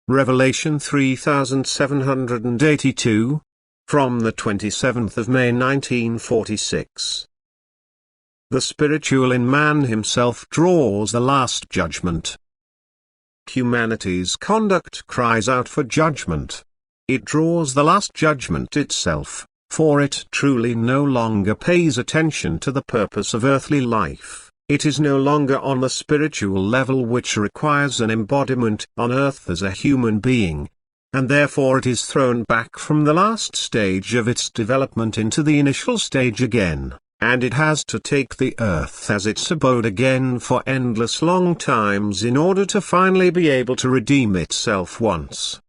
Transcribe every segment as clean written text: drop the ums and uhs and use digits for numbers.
Revelation 3782. From the 27th of May 1946. The spiritual in man himself draws the last judgment. Humanity's conduct cries out for judgment. It draws the last judgment itself, for it truly no longer pays attention to the purpose of earthly life. It is no longer on the spiritual level, which requires an embodiment on earth as a human being, and therefore it is thrown back from the last stage of its development into the initial stage again, and it has to take the earth as its abode again for endless long times in order to finally be able to redeem itself once.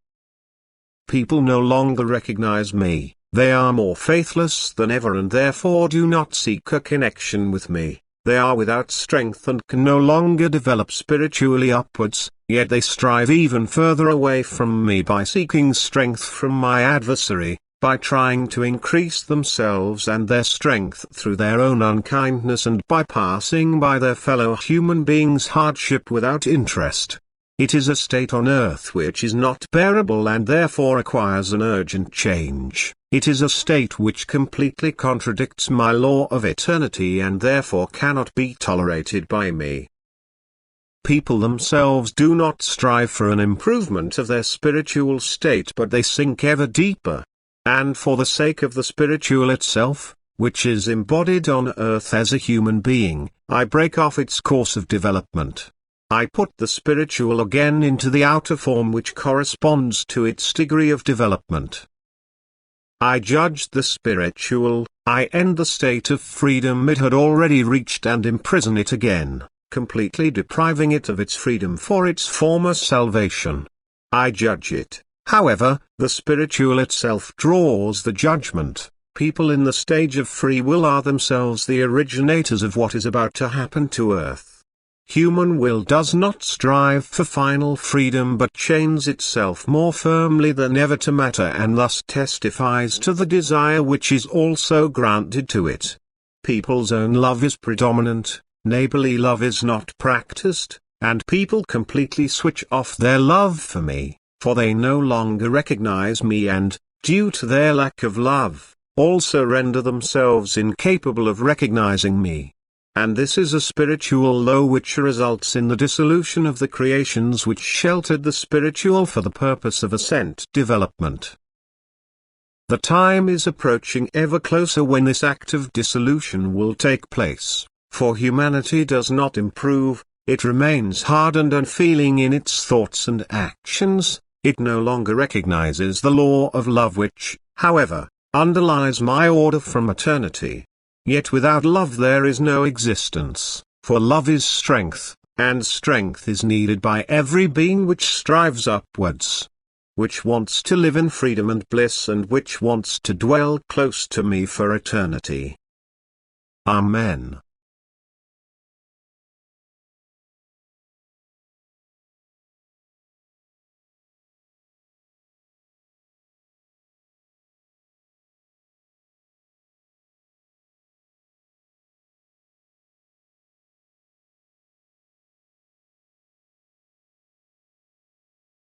People no longer recognize me, they are more faithless than ever and therefore do not seek a connection with me. They are without strength and can no longer develop spiritually upwards, yet they strive even further away from me by seeking strength from my adversary, by trying to increase themselves and their strength through their own unkindness and by passing by their fellow human beings' hardship without interest. It is a state on earth which is not bearable and therefore requires an urgent change. It is a state which completely contradicts my law of eternity and therefore cannot be tolerated by me. People themselves do not strive for an improvement of their spiritual state, but they sink ever deeper. And for the sake of the spiritual itself, which is embodied on earth as a human being, I break off its course of development. I put the spiritual again into the outer form which corresponds to its degree of development. I judge the spiritual, I end the state of freedom it had already reached and imprison it again, completely depriving it of its freedom for its former salvation. I judge it. However, the spiritual itself draws the judgment. People in the stage of free will are themselves the originators of what is about to happen to earth. Human will does not strive for final freedom but chains itself more firmly than ever to matter and thus testifies to the desire which is also granted to it. People's own love is predominant, neighborly love is not practiced, and people completely switch off their love for me, for they no longer recognize me and, due to their lack of love, also render themselves incapable of recognizing me. And this is a spiritual low which results in the dissolution of the creations which sheltered the spiritual for the purpose of ascent development. The time is approaching ever closer when this act of dissolution will take place, for humanity does not improve, it remains hard and unfeeling in its thoughts and actions, it no longer recognizes the law of love which, however, underlies my order from eternity. Yet without love there is no existence, for love is strength, and strength is needed by every being which strives upwards, which wants to live in freedom and bliss and which wants to dwell close to me for eternity. Amen.